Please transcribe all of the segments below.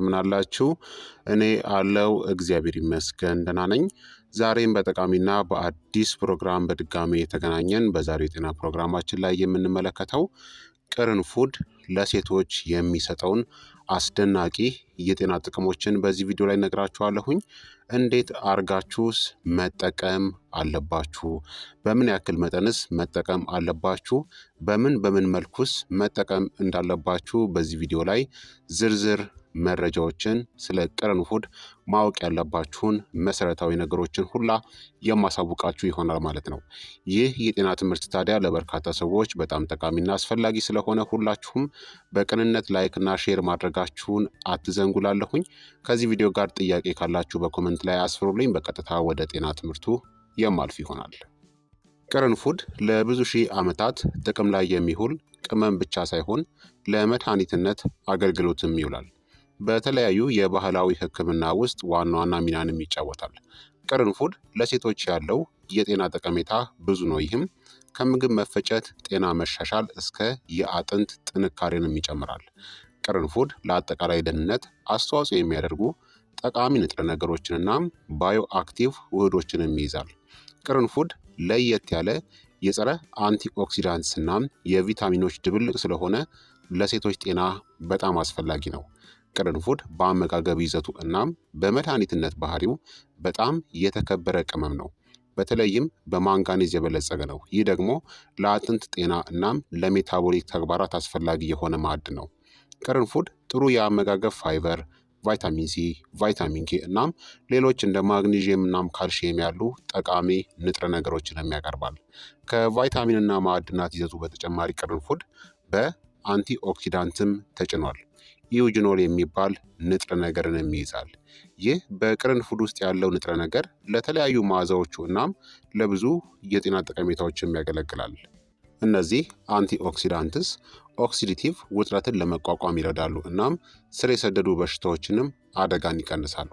ምን አላችሁ? እኔ አለው እግዚአብሔር ይመስገን ደህና ነኝ። ዛሬም በጠቃሚና በአዲስ ፕሮግራም በድጋሚ የተገናኘን። በዛሬው የጤና ፕሮግራማችን ላይ የምንመለከተው ቅርንፉድ ለሴቶች የሚሰጠውን አስደናቂ የጤና ጥቅሞችን በዚህ ቪዲዮ ላይ ነግራችኋለሁኝ። እንዴት አርጋችሁስ መጠቀም አለባችሁ? በምን ያክል መጠንስ መጠቀም አለባችሁ? በምን መልኩስ መጠቀም እንዳለባችሁ በዚህ ቪዲዮ ላይ ዝርዝር መረጃዎችን ስለ ቅርንፉድ ማወቅ ያለባችሁን መሰረታዊ ነገሮችን ሁላ የማሳውቃችሁ ይሆናል ማለት ነው። ይህ የጤና ትምህርት ታዲያ ለበርካታ ሰዎች በጣም ጠቃሚና አስፈላጊ ስለሆነ ሁላችሁም በቅንነት ላይክና ሼር ማድረጋችሁን አትዘንጉላለሁኝ። ከዚህ ቪዲዮ ጋር ጥያቄ ካላችሁ በኮመንት ላይ አስፍሩልኝ። በቀጥታ ወደ ጤና ትምህርቱ የማልፍ ይሆናል። ቅርንፉድ ለብዙ ሺህ ዓመታት ጥቅም ላይ የሚውል ቅመም ብቻ ሳይሆን ለመድኃኒትነት አገልግሎትም ይውላል። በተለያዩ የባህላዊ ሕክምና ውስጥ ዋና ዋና ሚናንም ይጫወታል። ቅርንፉድ ለሴቶች ያለው የጤና ጠቀሜታ ብዙ ነው። ይህም ከምግብ መፈጨት ጤና መሻሻል እስከ የአጥንት ጥንካሬንም ይጨምራል። ቅርንፉድ ለአጠቃላይ ደህንነት አስተዋጽኦ የሚያደርጉ ጠቃሚ ንጥረ ነገሮችንና ባዮ አክቲቭ ውህዶችንም ይይዛል። ቅርንፉድ ለየት ያለ የጸረ አንቲኦክሲዳንትስ እናም የቪታሚኖች ድብልቅ ስለሆነ ለሴቶች ጤና በጣም አስፈላጊ ነው። ቅርንፉድ በአመጋገብ ይዘቱ እናም በመድኃኒትነት ባህሪው በጣም የተከበረ ቅመም ነው። በተለይም በማንጋኔዝ የበለጸገ ነው። ይህ ደግሞ ለአጥንት ጤና እናም ለሜታቦሊክ ተግባራት አስፈላጊ የሆነ ማዕድን ነው። ቅርንፉድ ጥሩ የአመጋገብ ፋይበር፣ ቫይታሚን ሲ፣ ቫይታሚን ኬ እናም ሌሎች እንደ ማግኒዥየም እናም ካልሽየም ያሉ ጠቃሚ ንጥረ ነገሮችንም ያቀርባል። ከቫይታሚንና ማዕድናት ይዘቱ በተጨማሪ ቅርንፉድ በአንቲኦክሲዳንትም ተጭኗል። ኢዩጅኖል የሚባል ንጥረ ነገርን ይይዛል። ይህ በቅርንፉድ ውስጥ ያለው ንጥረ ነገር ለተለያዩ መዓዛዎቹ እናም ለብዙ የጤና ጠቀሜታዎችም ያገለግላል። እነዚህ አንቲኦክሲዳንትስ ኦክሲዲቲቭ ውጥረትን ለመቋቋም ይረዳሉ እናም ስር የሰደዱ በሽታዎችንም አደጋን ይቀንሳሉ።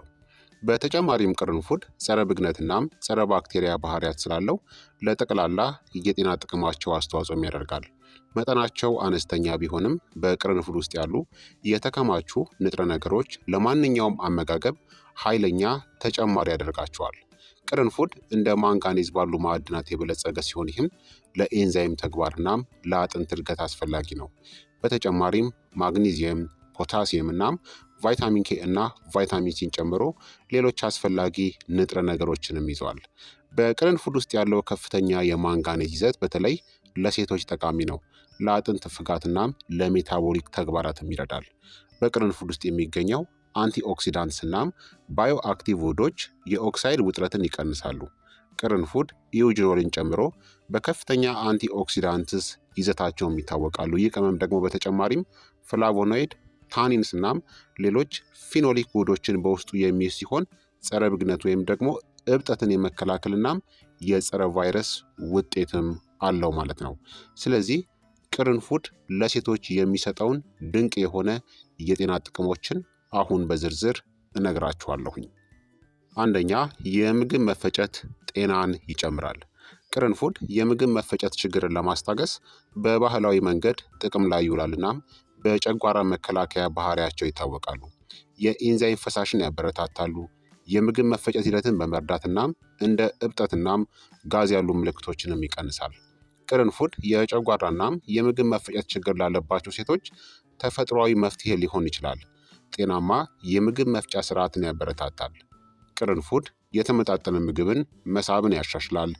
በተጨማሪም ቅርንፉድ ጸረ ብግነት እናም ጸረ ባክቴሪያ ባህሪያት ስላለው ለጠቅላላ የጤና ጥቅማቸው አስተዋጽኦም ያደርጋል። መጠናቸው አነስተኛ ቢሆንም በቅርንፉድ ውስጥ ያሉ የተከማቹ ንጥረ ነገሮች ለማንኛውም አመጋገብ ኃይለኛ ተጨማሪ ያደርጋቸዋል። ቅርንፉድ እንደ ማንጋኔዝ ባሉ ማዕድናት የበለጸገ ሲሆን ይህም ለኤንዛይም ተግባር እናም ለአጥንት እድገት አስፈላጊ ነው። በተጨማሪም ማግኒዚየም፣ ፖታሲየም እናም ቫይታሚን ኬ እና ቫይታሚን ሲን ጨምሮ ሌሎች አስፈላጊ ንጥረ ነገሮችንም ይዘዋል። በቅርንፉድ ውስጥ ያለው ከፍተኛ የማንጋኔዝ ይዘት በተለይ ለሴቶች ጠቃሚ ነው። ለአጥንት ፍጋትናም ለሜታቦሊክ ተግባራትም ይረዳል። በቅርንፉድ ውስጥ የሚገኘው አንቲኦክሲዳንትስ እናም ባዮ አክቲቭ ውህዶች የኦክሳይድ ውጥረትን ይቀንሳሉ። ቅርንፉድ ኢዩጅኖልን ጨምሮ በከፍተኛ አንቲኦክሲዳንትስ ይዘታቸውም ይታወቃሉ። ይህ ቅመም ደግሞ በተጨማሪም ፍላቮኖይድ፣ ታኒንስ እናም ሌሎች ፊኖሊክ ውህዶችን በውስጡ የሚይዝ ሲሆን ጸረ ብግነት ወይም ደግሞ እብጠትን የመከላከል እናም የጸረ ቫይረስ ውጤትም አለው ማለት ነው። ስለዚህ ቅርንፉድ ለሴቶች የሚሰጠውን ድንቅ የሆነ የጤና ጥቅሞችን አሁን በዝርዝር እነግራችኋለሁኝ። አንደኛ፣ የምግብ መፈጨት ጤናን ይጨምራል። ቅርንፉድ የምግብ መፈጨት ችግርን ለማስታገስ በባህላዊ መንገድ ጥቅም ላይ ይውላል እናም በጨጓራ መከላከያ ባህሪያቸው ይታወቃሉ። የኢንዛይም ፈሳሽን ያበረታታሉ። የምግብ መፈጨት ሂደትን በመርዳት እናም እንደ እብጠትናም ጋዝ ያሉ ምልክቶችንም ይቀንሳል። ቅርንፉድ የጨጓራ እናም የምግብ መፈጨት ችግር ላለባቸው ሴቶች ተፈጥሯዊ መፍትሄ ሊሆን ይችላል። ጤናማ የምግብ መፍጫ ስርዓትን ያበረታታል። ቅርንፉድ የተመጣጠነ ምግብን መሳብን ያሻሽላል።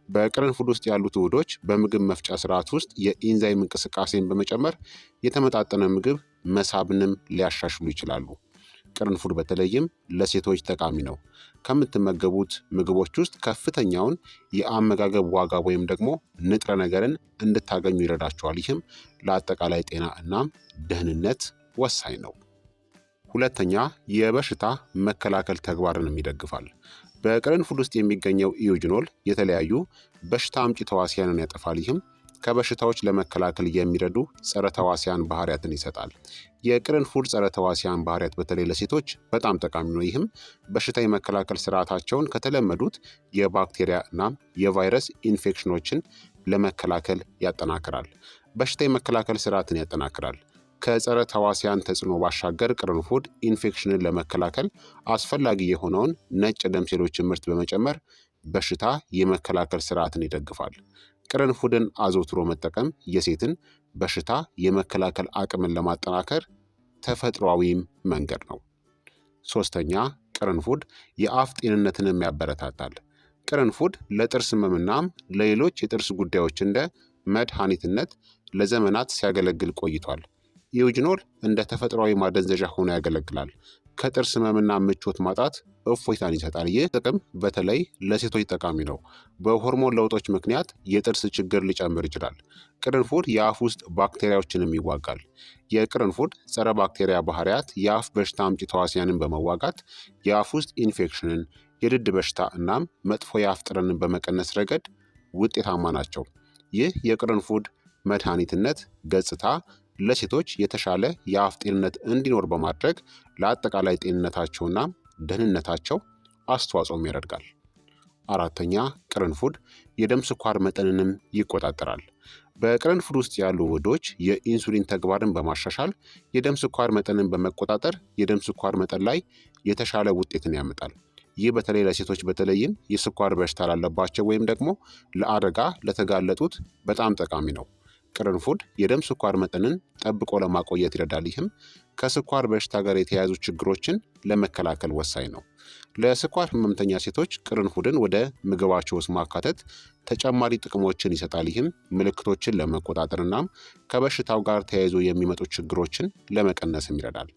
በቅርንፉድ ውስጥ ያሉት ውህዶች በምግብ መፍጫ ስርዓት ውስጥ የኢንዛይም እንቅስቃሴን በመጨመር የተመጣጠነ ምግብ መሳብንም ሊያሻሽሉ ይችላሉ። ቅርንፉድ በተለይም ለሴቶች ጠቃሚ ነው። ከምትመገቡት ምግቦች ውስጥ ከፍተኛውን የአመጋገብ ዋጋ ወይም ደግሞ ንጥረ ነገርን እንድታገኙ ይረዳቸዋል። ይህም ለአጠቃላይ ጤና እናም ደህንነት ወሳኝ ነው። ሁለተኛ፣ የበሽታ መከላከል ተግባርንም ይደግፋል። በቅርንፉድ ውስጥ የሚገኘው ኢዩጅኖል የተለያዩ በሽታ አምጪ ተዋሲያንን ያጠፋል። ይህም ከበሽታዎች ለመከላከል የሚረዱ ጸረ ተዋሲያን ባህሪያትን ይሰጣል። የቅርንፉድ ጸረ ተዋሲያን ባህሪያት በተለይ ለሴቶች በጣም ጠቃሚ ነው። ይህም በሽታ የመከላከል ስርዓታቸውን ከተለመዱት የባክቴሪያ እናም የቫይረስ ኢንፌክሽኖችን ለመከላከል ያጠናክራል። በሽታ የመከላከል ስርዓትን ያጠናክራል። ከጸረ ተዋሲያን ተጽዕኖ ባሻገር ቅርንፉድ ኢንፌክሽንን ለመከላከል አስፈላጊ የሆነውን ነጭ ደም ሴሎችን ምርት በመጨመር በሽታ የመከላከል ስርዓትን ይደግፋል። ቅርንፉድን አዘውትሮ መጠቀም የሴትን በሽታ የመከላከል አቅምን ለማጠናከር ተፈጥሯዊም መንገድ ነው። ሶስተኛ፣ ቅርንፉድ የአፍ ጤንነትንም ያበረታታል። ቅርንፉድ ለጥርስ ህመምናም ለሌሎች የጥርስ ጉዳዮች እንደ መድኃኒትነት ለዘመናት ሲያገለግል ቆይቷል። ኢዩጅኖል እንደ ተፈጥሯዊ ማደንዘዣ ሆኖ ያገለግላል። ከጥርስ ህመምና ምቾት ማጣት እፎይታን ይሰጣል። ይህ ጥቅም በተለይ ለሴቶች ጠቃሚ ነው። በሆርሞን ለውጦች ምክንያት የጥርስ ችግር ሊጨምር ይችላል። ቅርንፉድ የአፍ ውስጥ ባክቴሪያዎችንም ይዋጋል። የቅርንፉድ ጸረ ባክቴሪያ ባህሪያት የአፍ በሽታ አምጪ ተዋሲያንን በመዋጋት የአፍ ውስጥ ኢንፌክሽንን፣ የድድ በሽታ እናም መጥፎ የአፍ ጠረንን በመቀነስ ረገድ ውጤታማ ናቸው። ይህ የቅርንፉድ መድኃኒትነት ገጽታ ለሴቶች የተሻለ የአፍ ጤንነት እንዲኖር በማድረግ ለአጠቃላይ ጤንነታቸውና ደህንነታቸው አስተዋጽኦም ያደርጋል። አራተኛ፣ ቅርንፉድ የደም ስኳር መጠንንም ይቆጣጠራል። በቅርንፉድ ውስጥ ያሉ ውህዶች የኢንሱሊን ተግባርን በማሻሻል የደም ስኳር መጠንን በመቆጣጠር የደም ስኳር መጠን ላይ የተሻለ ውጤትን ያመጣል። ይህ በተለይ ለሴቶች በተለይም የስኳር በሽታ ላለባቸው ወይም ደግሞ ለአደጋ ለተጋለጡት በጣም ጠቃሚ ነው። ቅርንፉድ የደም ስኳር መጠንን ጠብቆ ለማቆየት ይረዳል። ይህም ከስኳር በሽታ ጋር የተያያዙ ችግሮችን ለመከላከል ወሳኝ ነው። ለስኳር ህመምተኛ ሴቶች ቅርንፉድን ወደ ምግባቸው ውስጥ ማካተት ተጨማሪ ጥቅሞችን ይሰጣል። ይህም ምልክቶችን ለመቆጣጠር እናም ከበሽታው ጋር ተያይዞ የሚመጡ ችግሮችን ለመቀነስም ይረዳል።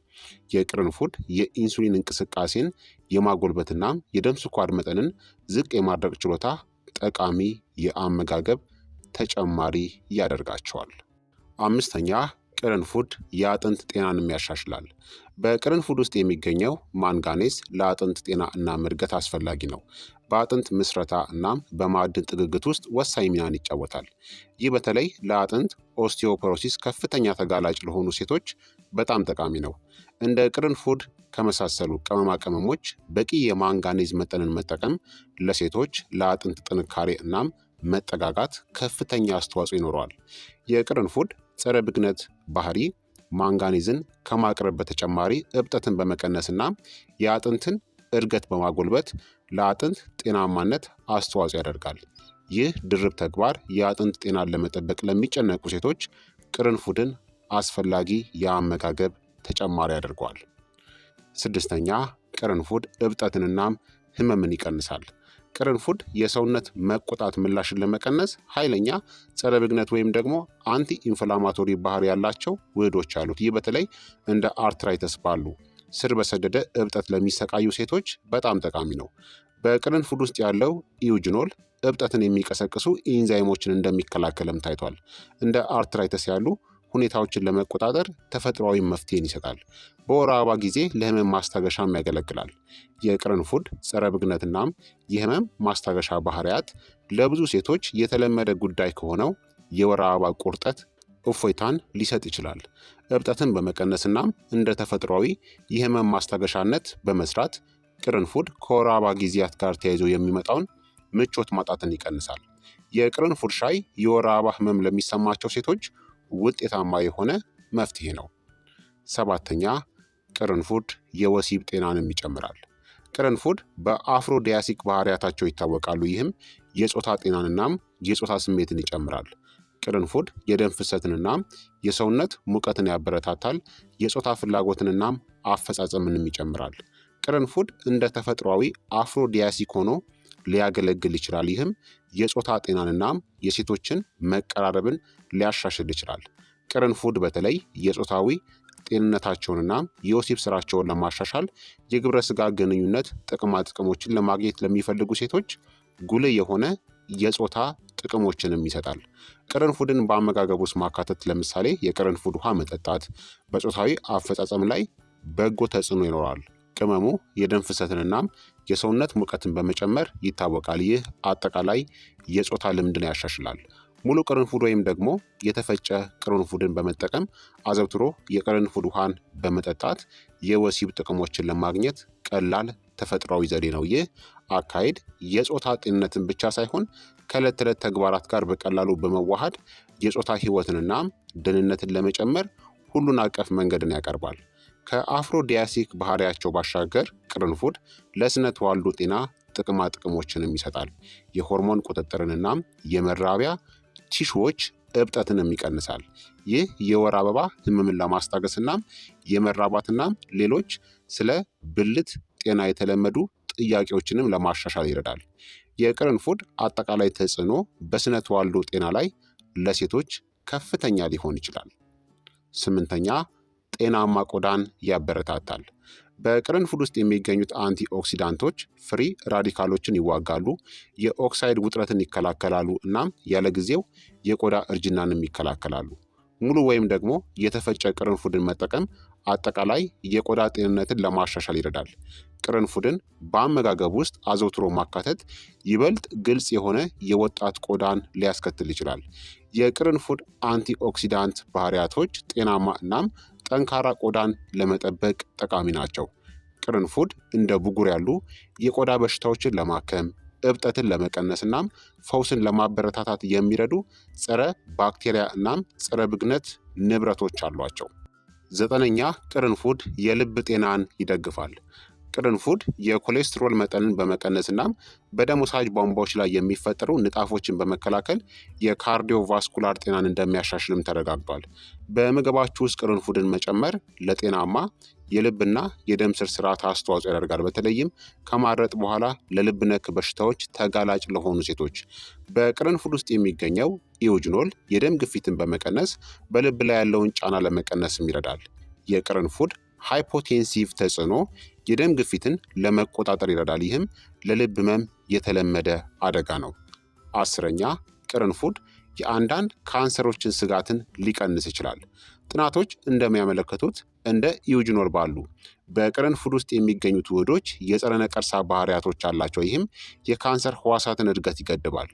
የቅርንፉድ የኢንሱሊን እንቅስቃሴን የማጎልበትናም የደም ስኳር መጠንን ዝቅ የማድረግ ችሎታ ጠቃሚ የአመጋገብ ተጨማሪ ያደርጋቸዋል። አምስተኛ፣ ቅርንፉድ የአጥንት ጤናንም ያሻሽላል። በቅርንፉድ ውስጥ የሚገኘው ማንጋኔዝ ለአጥንት ጤና እናም እድገት አስፈላጊ ነው። በአጥንት ምስረታ እናም በማዕድን ጥግግት ውስጥ ወሳኝ ሚናን ይጫወታል። ይህ በተለይ ለአጥንት ኦስቲዮፖሮሲስ ከፍተኛ ተጋላጭ ለሆኑ ሴቶች በጣም ጠቃሚ ነው። እንደ ቅርንፉድ ከመሳሰሉ ቅመማ ቅመሞች በቂ የማንጋኔዝ መጠንን መጠቀም ለሴቶች ለአጥንት ጥንካሬ እናም መጠጋጋት ከፍተኛ አስተዋጽኦ ይኖረዋል። የቅርንፉድ ጸረ ብግነት ባህሪ ማንጋኔዝን ከማቅረብ በተጨማሪ እብጠትን በመቀነስና የአጥንትን እድገት በማጎልበት ለአጥንት ጤናማነት አስተዋጽኦ ያደርጋል። ይህ ድርብ ተግባር የአጥንት ጤናን ለመጠበቅ ለሚጨነቁ ሴቶች ቅርንፉድን አስፈላጊ የአመጋገብ ተጨማሪ ያደርገዋል። ስድስተኛ፣ ቅርንፉድ እብጠትንናም ህመምን ይቀንሳል። ቅርንፉድ የሰውነት መቆጣት ምላሽን ለመቀነስ ኃይለኛ ጸረ ብግነት ወይም ደግሞ አንቲ ኢንፍላማቶሪ ባህሪ ያላቸው ውህዶች አሉት። ይህ በተለይ እንደ አርትራይተስ ባሉ ስር በሰደደ እብጠት ለሚሰቃዩ ሴቶች በጣም ጠቃሚ ነው። በቅርንፉድ ውስጥ ያለው ኢዩጅኖል እብጠትን የሚቀሰቅሱ ኢንዛይሞችን እንደሚከላከልም ታይቷል። እንደ አርትራይተስ ያሉ ሁኔታዎችን ለመቆጣጠር ተፈጥሯዊ መፍትሄን ይሰጣል። በወር አበባ ጊዜ ለህመም ማስታገሻም ያገለግላል። የቅርንፉድ ጸረ ብግነትናም የህመም ማስታገሻ ባህሪያት ለብዙ ሴቶች የተለመደ ጉዳይ ከሆነው የወር አበባ ቁርጠት እፎይታን ሊሰጥ ይችላል። እብጠትን በመቀነስናም እንደ ተፈጥሯዊ የህመም ማስታገሻነት በመስራት ቅርንፉድ ከወር አበባ ጊዜያት ጋር ተያይዞ የሚመጣውን ምቾት ማጣትን ይቀንሳል። የቅርንፉድ ሻይ የወር አበባ ህመም ለሚሰማቸው ሴቶች ውጤታማ የሆነ መፍትሄ ነው። ሰባተኛ፣ ቅርንፉድ የወሲብ ጤናንም ይጨምራል። ቅርንፉድ በአፍሮዲያሲክ ባህሪያታቸው ይታወቃሉ። ይህም የጾታ ጤናንናም የጾታ ስሜትን ይጨምራል። ቅርንፉድ የደም ፍሰትንናም የሰውነት ሙቀትን ያበረታታል። የጾታ ፍላጎትንናም አፈጻጸምንም ይጨምራል። ቅርንፉድ እንደ ተፈጥሯዊ አፍሮዲያሲክ ሆኖ ሊያገለግል ይችላል። ይህም የጾታ ጤናንናም የሴቶችን መቀራረብን ሊያሻሽል ይችላል። ቅርንፉድ በተለይ የጾታዊ ጤንነታቸውንና የወሲብ ስራቸውን ለማሻሻል የግብረ ስጋ ግንኙነት ጥቅማ ጥቅሞችን ለማግኘት ለሚፈልጉ ሴቶች ጉልህ የሆነ የጾታ ጥቅሞችንም ይሰጣል። ቅርንፉድን በአመጋገብ ውስጥ ማካተት ለምሳሌ የቅርንፉድ ውሃ መጠጣት በጾታዊ አፈጻጸም ላይ በጎ ተጽዕኖ ይኖራል። ቅመሙ የደም ፍሰትንናም የሰውነት ሙቀትን በመጨመር ይታወቃል። ይህ አጠቃላይ የጾታ ልምድን ያሻሽላል። ሙሉ ቅርንፉድ ወይም ደግሞ የተፈጨ ቅርንፉድን በመጠቀም አዘውትሮ የቅርንፉድ ውሃን በመጠጣት የወሲብ ጥቅሞችን ለማግኘት ቀላል ተፈጥሯዊ ዘዴ ነው። ይህ አካሄድ የጾታ ጤንነትን ብቻ ሳይሆን ከዕለት ተዕለት ተግባራት ጋር በቀላሉ በመዋሃድ የጾታ ህይወትንና ደህንነትን ለመጨመር ሁሉን አቀፍ መንገድን ያቀርባል። ከአፍሮዲያሲክ ባህሪያቸው ባሻገር ቅርንፉድ ለስነ ተዋልዶ ጤና ጥቅማ ጥቅሞችንም ይሰጣል። የሆርሞን ቁጥጥርንና የመራቢያ ቲሹዎች እብጠትንም ይቀንሳል። ይህ የወር አበባ ህመምን ለማስታገስና የመራባትና ሌሎች ስለ ብልት ጤና የተለመዱ ጥያቄዎችንም ለማሻሻል ይረዳል። የቅርንፉድ አጠቃላይ ተጽዕኖ በስነ ተዋልዶ ጤና ላይ ለሴቶች ከፍተኛ ሊሆን ይችላል። ስምንተኛ ጤናማ ቆዳን ያበረታታል። በቅርንፉድ ውስጥ የሚገኙት አንቲ ኦክሲዳንቶች ፍሪ ራዲካሎችን ይዋጋሉ፣ የኦክሳይድ ውጥረትን ይከላከላሉ እናም ያለ ጊዜው የቆዳ እርጅናንም ይከላከላሉ። ሙሉ ወይም ደግሞ የተፈጨ ቅርንፉድን መጠቀም አጠቃላይ የቆዳ ጤንነትን ለማሻሻል ይረዳል። ቅርንፉድን በአመጋገብ ውስጥ አዘውትሮ ማካተት ይበልጥ ግልጽ የሆነ የወጣት ቆዳን ሊያስከትል ይችላል። የቅርንፉድ አንቲኦክሲዳንት ባህሪያቶች ጤናማ እናም ጠንካራ ቆዳን ለመጠበቅ ጠቃሚ ናቸው። ቅርንፉድ እንደ ብጉር ያሉ የቆዳ በሽታዎችን ለማከም፣ እብጠትን ለመቀነስ እናም ፈውስን ለማበረታታት የሚረዱ ጸረ ባክቴሪያ እናም ጸረ ብግነት ንብረቶች አሏቸው። ዘጠነኛ ቅርንፉድ የልብ ጤናን ይደግፋል። ቅርንፉድ የኮሌስትሮል መጠንን በመቀነስ እናም በደም ወሳጅ ቧንቧዎች ላይ የሚፈጠሩ ንጣፎችን በመከላከል የካርዲዮቫስኩላር ጤናን እንደሚያሻሽልም ተረጋግጧል። በምግባችሁ ውስጥ ቅርንፉድን መጨመር ለጤናማ የልብና የደም ስር ስርዓት አስተዋጽኦ ያደርጋል። በተለይም ከማረጥ በኋላ ለልብ ነክ በሽታዎች ተጋላጭ ለሆኑ ሴቶች። በቅርንፉድ ውስጥ የሚገኘው ኢዮጅኖል የደም ግፊትን በመቀነስ በልብ ላይ ያለውን ጫና ለመቀነስም ይረዳል። የቅርንፉድ ሃይፖቴንሲቭ ተጽዕኖ የደም ግፊትን ለመቆጣጠር ይረዳል። ይህም ለልብ ህመም የተለመደ አደጋ ነው። አስረኛ ቅርንፉድ የአንዳንድ ካንሰሮችን ስጋትን ሊቀንስ ይችላል። ጥናቶች እንደሚያመለክቱት እንደ ኢዮጅኖል ባሉ በቅርንፉድ ውስጥ የሚገኙት ውህዶች የጸረ ነቀርሳ ባህሪያቶች አላቸው። ይህም የካንሰር ህዋሳትን እድገት ይገድባል።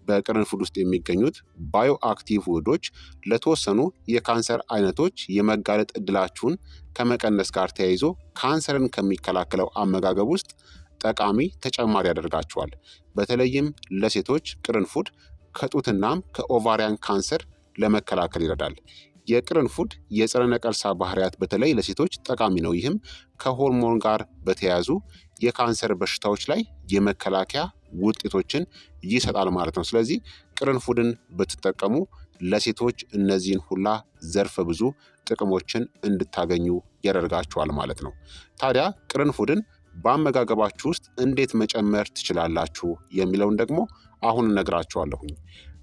በቅርንፉድ ውስጥ የሚገኙት ባዮ አክቲቭ ውህዶች ለተወሰኑ የካንሰር አይነቶች የመጋለጥ እድላችሁን ከመቀነስ ጋር ተያይዞ ካንሰርን ከሚከላከለው አመጋገብ ውስጥ ጠቃሚ ተጨማሪ ያደርጋቸዋል። በተለይም ለሴቶች ቅርንፉድ ከጡትናም ከኦቫሪያን ካንሰር ለመከላከል ይረዳል። የቅርንፉድ የጸረ ነቀርሳ ባህሪያት በተለይ ለሴቶች ጠቃሚ ነው። ይህም ከሆርሞን ጋር በተያያዙ የካንሰር በሽታዎች ላይ የመከላከያ ውጤቶችን ይሰጣል ማለት ነው። ስለዚህ ቅርንፉድን ብትጠቀሙ ለሴቶች እነዚህን ሁላ ዘርፈ ብዙ ጥቅሞችን እንድታገኙ ያደርጋችኋል ማለት ነው። ታዲያ ቅርንፉድን በአመጋገባችሁ ውስጥ እንዴት መጨመር ትችላላችሁ የሚለውን ደግሞ አሁን እነግራችኋለሁኝ።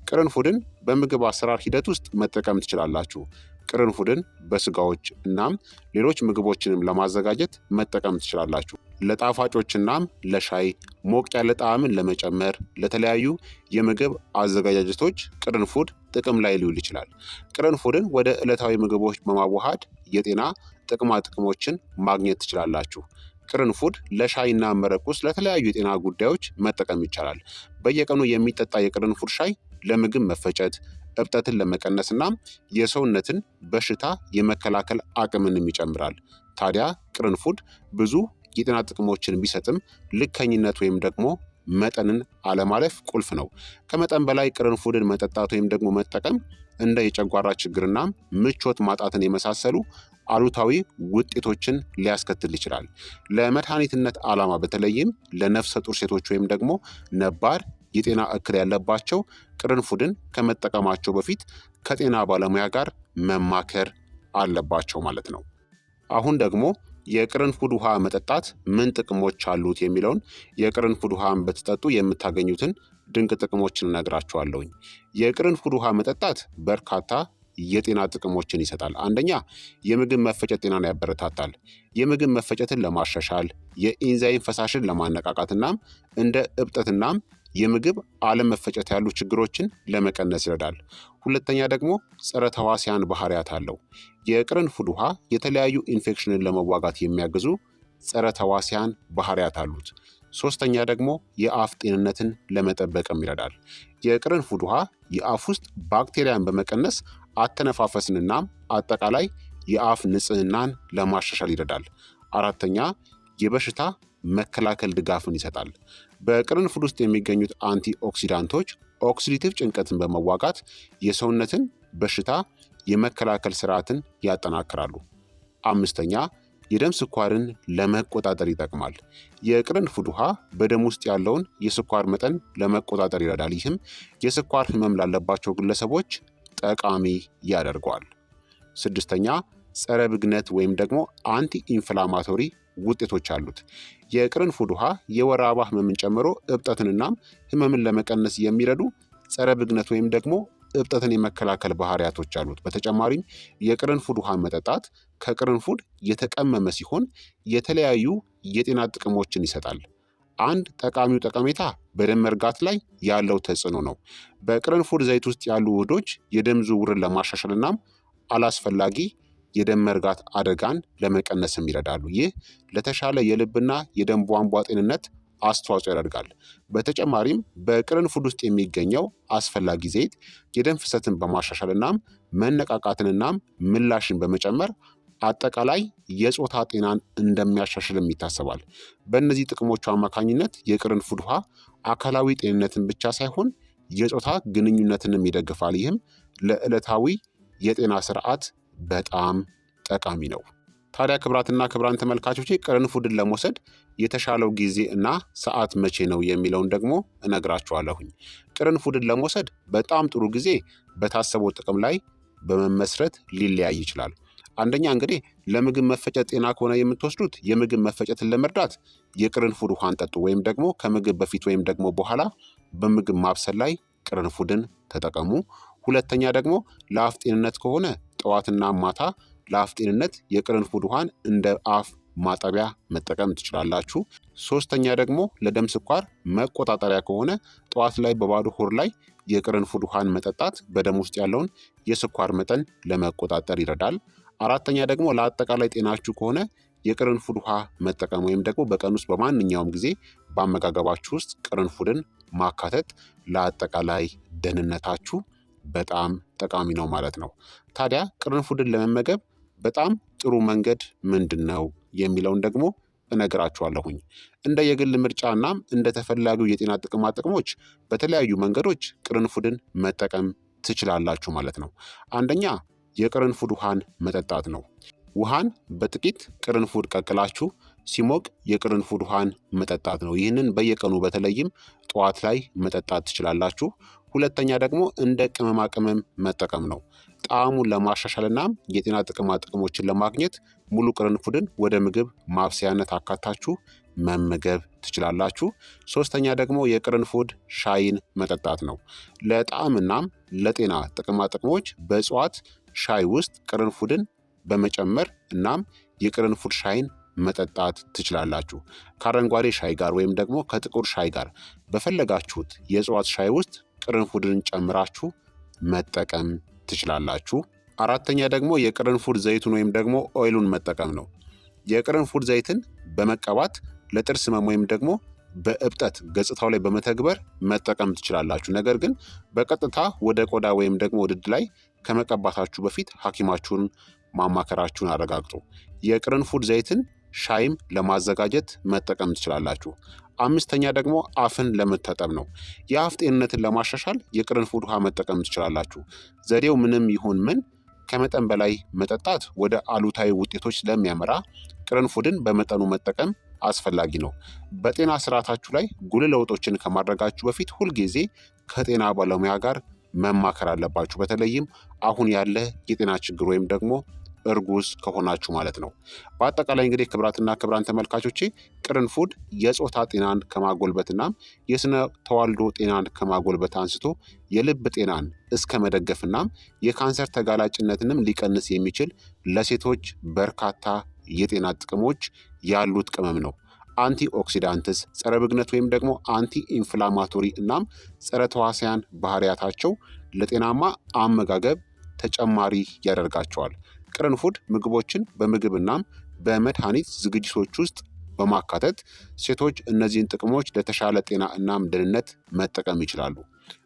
ቅርንፉድን በምግብ አሰራር ሂደት ውስጥ መጠቀም ትችላላችሁ። ቅርንፉድን በስጋዎች እናም ሌሎች ምግቦችንም ለማዘጋጀት መጠቀም ትችላላችሁ። ለጣፋጮችናም ለሻይ ሞቅ ያለ ጣዕምን ለመጨመር ለተለያዩ የምግብ አዘገጃጀቶች ቅርንፉድ ጥቅም ላይ ሊውል ይችላል። ቅርንፉድን ወደ ዕለታዊ ምግቦች በማዋሃድ የጤና ጥቅማ ጥቅሞችን ማግኘት ትችላላችሁ። ቅርንፉድ ለሻይና መረቅ ውስጥ ለተለያዩ የጤና ጉዳዮች መጠቀም ይቻላል። በየቀኑ የሚጠጣ የቅርንፉድ ሻይ ለምግብ መፈጨት፣ እብጠትን ለመቀነስና የሰውነትን በሽታ የመከላከል አቅምንም ይጨምራል። ታዲያ ቅርንፉድ ብዙ የጤና ጥቅሞችን ቢሰጥም ልከኝነት ወይም ደግሞ መጠንን አለማለፍ ቁልፍ ነው። ከመጠን በላይ ቅርንፉድን መጠጣት ወይም ደግሞ መጠቀም እንደ የጨጓራ ችግርና ምቾት ማጣትን የመሳሰሉ አሉታዊ ውጤቶችን ሊያስከትል ይችላል። ለመድኃኒትነት ዓላማ በተለይም ለነፍሰ ጡር ሴቶች ወይም ደግሞ ነባር የጤና እክል ያለባቸው ቅርንፉድን ከመጠቀማቸው በፊት ከጤና ባለሙያ ጋር መማከር አለባቸው ማለት ነው። አሁን ደግሞ የቅርንፉድ ውሃ መጠጣት ምን ጥቅሞች አሉት የሚለውን የቅርንፉድ ውሃን በትጠጡ የምታገኙትን ድንቅ ጥቅሞችን እነግራችኋለሁኝ። የቅርንፉድ ውሃ መጠጣት በርካታ የጤና ጥቅሞችን ይሰጣል። አንደኛ የምግብ መፈጨት ጤናን ያበረታታል። የምግብ መፈጨትን ለማሻሻል የኢንዛይም ፈሳሽን ለማነቃቃትናም እንደ እብጠትናም የምግብ አለመፈጨት ያሉ ችግሮችን ለመቀነስ ይረዳል። ሁለተኛ ደግሞ ጸረ ተዋሲያን ባህሪያት አለው። የቅርንፉድ ውሃ የተለያዩ ኢንፌክሽንን ለመዋጋት የሚያግዙ ጸረ ተዋሲያን ባህሪያት አሉት። ሶስተኛ ደግሞ የአፍ ጤንነትን ለመጠበቅም ይረዳል። የቅርንፉድ ውሃ የአፍ ውስጥ ባክቴሪያን በመቀነስ አተነፋፈስንና አጠቃላይ የአፍ ንጽህናን ለማሻሻል ይረዳል። አራተኛ የበሽታ መከላከል ድጋፍን ይሰጣል። በቅርንፉድ ውስጥ የሚገኙት አንቲ ኦክሲዳንቶች ኦክሲዲቲቭ ጭንቀትን በመዋጋት የሰውነትን በሽታ የመከላከል ስርዓትን ያጠናክራሉ። አምስተኛ የደም ስኳርን ለመቆጣጠር ይጠቅማል። የቅርንፉድ ውሃ በደም ውስጥ ያለውን የስኳር መጠን ለመቆጣጠር ይረዳል። ይህም የስኳር ህመም ላለባቸው ግለሰቦች ጠቃሚ ያደርገዋል። ስድስተኛ ጸረ ብግነት ወይም ደግሞ አንቲ ኢንፍላማቶሪ ውጤቶች አሉት። የቅርንፉድ ውሃ የወር አበባ ህመምን ጨምሮ እብጠትንናም ህመምን ለመቀነስ የሚረዱ ጸረ ብግነት ወይም ደግሞ እብጠትን የመከላከል ባህሪያቶች አሉት። በተጨማሪም የቅርንፉድ ውሃን መጠጣት ከቅርንፉድ የተቀመመ ሲሆን የተለያዩ የጤና ጥቅሞችን ይሰጣል። አንድ ጠቃሚው ጠቀሜታ በደም መርጋት ላይ ያለው ተጽዕኖ ነው። በቅርንፉድ ዘይት ውስጥ ያሉ ውህዶች የደም ዝውውርን ለማሻሻል እናም አላስፈላጊ የደም መርጋት አደጋን ለመቀነስም ይረዳሉ። ይህ ለተሻለ የልብና የደም ቧንቧ ጤንነት አስተዋጽኦ ያደርጋል። በተጨማሪም በቅርንፉድ ውስጥ የሚገኘው አስፈላጊ ዘይት የደም ፍሰትን በማሻሻል እናም መነቃቃትንናም ምላሽን በመጨመር አጠቃላይ የጾታ ጤናን እንደሚያሻሽልም ይታሰባል። በእነዚህ ጥቅሞቹ አማካኝነት የቅርንፉድ ውሃ አካላዊ ጤንነትን ብቻ ሳይሆን የጾታ ግንኙነትንም ይደግፋል። ይህም ለዕለታዊ የጤና ስርዓት በጣም ጠቃሚ ነው። ታዲያ ክቡራትና ክቡራን ተመልካቾቼ ቅርንፉድን ለመውሰድ የተሻለው ጊዜ እና ሰዓት መቼ ነው የሚለውን ደግሞ እነግራችኋለሁኝ። ቅርንፉድን ለመውሰድ በጣም ጥሩ ጊዜ በታሰበው ጥቅም ላይ በመመስረት ሊለያይ ይችላል። አንደኛ እንግዲህ ለምግብ መፈጨት ጤና ከሆነ የምትወስዱት የምግብ መፈጨትን ለመርዳት የቅርንፉድ ውሃን ጠጡ፣ ወይም ደግሞ ከምግብ በፊት ወይም ደግሞ በኋላ በምግብ ማብሰል ላይ ቅርንፉድን ተጠቀሙ። ሁለተኛ ደግሞ ለአፍ ጤንነት ከሆነ ጠዋትና ማታ ለአፍ ጤንነት የቅርንፉድ ውሃን እንደ አፍ ማጠቢያ መጠቀም ትችላላችሁ። ሶስተኛ ደግሞ ለደም ስኳር መቆጣጠሪያ ከሆነ ጠዋት ላይ በባዶ ሆድ ላይ የቅርንፉድ ውሃን መጠጣት በደም ውስጥ ያለውን የስኳር መጠን ለመቆጣጠር ይረዳል። አራተኛ ደግሞ ለአጠቃላይ ጤናችሁ ከሆነ የቅርንፉድ ውሃ መጠቀም ወይም ደግሞ በቀን ውስጥ በማንኛውም ጊዜ በአመጋገባችሁ ውስጥ ቅርንፉድን ማካተት ለአጠቃላይ ደህንነታችሁ በጣም ጠቃሚ ነው ማለት ነው። ታዲያ ቅርንፉድን ለመመገብ በጣም ጥሩ መንገድ ምንድን ነው የሚለውን ደግሞ እነግራችኋለሁኝ። እንደ የግል ምርጫና እንደ ተፈላጊው የጤና ጥቅማ ጥቅሞች በተለያዩ መንገዶች ቅርንፉድን መጠቀም ትችላላችሁ ማለት ነው። አንደኛ የቅርንፉድ ውሃን መጠጣት ነው። ውሃን በጥቂት ቅርንፉድ ቀቅላችሁ ሲሞቅ የቅርንፉድ ውሃን መጠጣት ነው። ይህንን በየቀኑ በተለይም ጠዋት ላይ መጠጣት ትችላላችሁ። ሁለተኛ ደግሞ እንደ ቅመማ ቅመም መጠቀም ነው። ጣዕሙን ለማሻሻልና የጤና ጥቅማ ጥቅሞችን ለማግኘት ሙሉ ቅርንፉድን ወደ ምግብ ማብሰያነት አካታችሁ መመገብ ትችላላችሁ። ሶስተኛ ደግሞ የቅርንፉድ ሻይን መጠጣት ነው። ለጣዕምናም ለጤና ጥቅማ ጥቅሞች በእጽዋት ሻይ ውስጥ ቅርንፉድን በመጨመር እናም የቅርንፉድ ሻይን መጠጣት ትችላላችሁ። ከአረንጓዴ ሻይ ጋር ወይም ደግሞ ከጥቁር ሻይ ጋር በፈለጋችሁት የእጽዋት ሻይ ውስጥ ቅርንፉድን ጨምራችሁ መጠቀም ትችላላችሁ። አራተኛ ደግሞ የቅርንፉድ ዘይቱን ወይም ደግሞ ኦይሉን መጠቀም ነው። የቅርንፉድ ዘይትን በመቀባት ለጥርስ ህመም ወይም ደግሞ በእብጠት ገጽታው ላይ በመተግበር መጠቀም ትችላላችሁ። ነገር ግን በቀጥታ ወደ ቆዳ ወይም ደግሞ ድድ ላይ ከመቀባታችሁ በፊት ሐኪማችሁን ማማከራችሁን አረጋግጡ። የቅርንፉድ ዘይትን ሻይም ለማዘጋጀት መጠቀም ትችላላችሁ። አምስተኛ ደግሞ አፍን ለመታጠብ ነው። የአፍ ጤንነትን ለማሻሻል የቅርንፉድ ውሃ መጠቀም ትችላላችሁ። ዘዴው ምንም ይሁን ምን ከመጠን በላይ መጠጣት ወደ አሉታዊ ውጤቶች ስለሚያመራ ቅርንፉድን በመጠኑ መጠቀም አስፈላጊ ነው። በጤና ስርዓታችሁ ላይ ጉልህ ለውጦችን ከማድረጋችሁ በፊት ሁልጊዜ ከጤና ባለሙያ ጋር መማከር አለባችሁ። በተለይም አሁን ያለ የጤና ችግር ወይም ደግሞ እርጉዝ ከሆናችሁ ማለት ነው። በአጠቃላይ እንግዲህ ክቡራትና ክቡራን ተመልካቾቼ ቅርንፉድ የጾታ ጤናን ከማጎልበትና የስነ ተዋልዶ ጤናን ከማጎልበት አንስቶ የልብ ጤናን እስከ መደገፍናም የካንሰር ተጋላጭነትንም ሊቀንስ የሚችል ለሴቶች በርካታ የጤና ጥቅሞች ያሉት ቅመም ነው። አንቲ ኦክሲዳንትስ፣ ጸረ ብግነት ወይም ደግሞ አንቲ ኢንፍላማቶሪ እናም ጸረ ተዋሲያን ባህሪያታቸው ለጤናማ አመጋገብ ተጨማሪ ያደርጋቸዋል። ቅርንፉድ ምግቦችን በምግብናም በመድኃኒት ዝግጅቶች ውስጥ በማካተት ሴቶች እነዚህን ጥቅሞች ለተሻለ ጤና እናም ደህንነት መጠቀም ይችላሉ።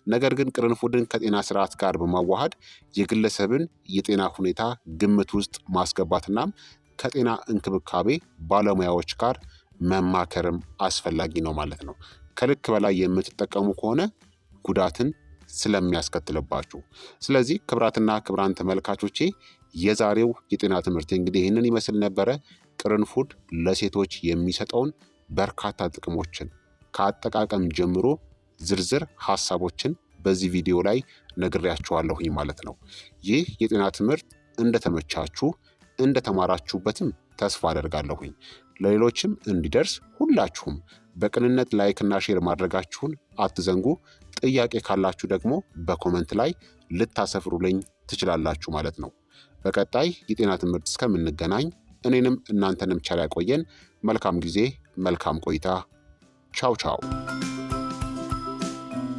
ነገር ግን ቅርንፉድን ከጤና ስርዓት ጋር በማዋሃድ የግለሰብን የጤና ሁኔታ ግምት ውስጥ ማስገባትናም ከጤና እንክብካቤ ባለሙያዎች ጋር መማከርም አስፈላጊ ነው ማለት ነው። ከልክ በላይ የምትጠቀሙ ከሆነ ጉዳትን ስለሚያስከትልባችሁ። ስለዚህ ክቡራትና ክቡራን ተመልካቾቼ የዛሬው የጤና ትምህርት እንግዲህ ይህንን ይመስል ነበረ። ቅርንፉድ ለሴቶች የሚሰጠውን በርካታ ጥቅሞችን ከአጠቃቀም ጀምሮ ዝርዝር ሀሳቦችን በዚህ ቪዲዮ ላይ ነግሬያችኋለሁኝ ማለት ነው። ይህ የጤና ትምህርት እንደተመቻችሁ እንደተማራችሁበትም ተስፋ አደርጋለሁኝ። ለሌሎችም እንዲደርስ ሁላችሁም በቅንነት ላይክና ሼር ማድረጋችሁን አትዘንጉ። ጥያቄ ካላችሁ ደግሞ በኮመንት ላይ ልታሰፍሩልኝ ትችላላችሁ ማለት ነው። በቀጣይ የጤና ትምህርት እስከምንገናኝ እኔንም እናንተንም ቸር ያቆየን። መልካም ጊዜ፣ መልካም ቆይታ። ቻው ቻው።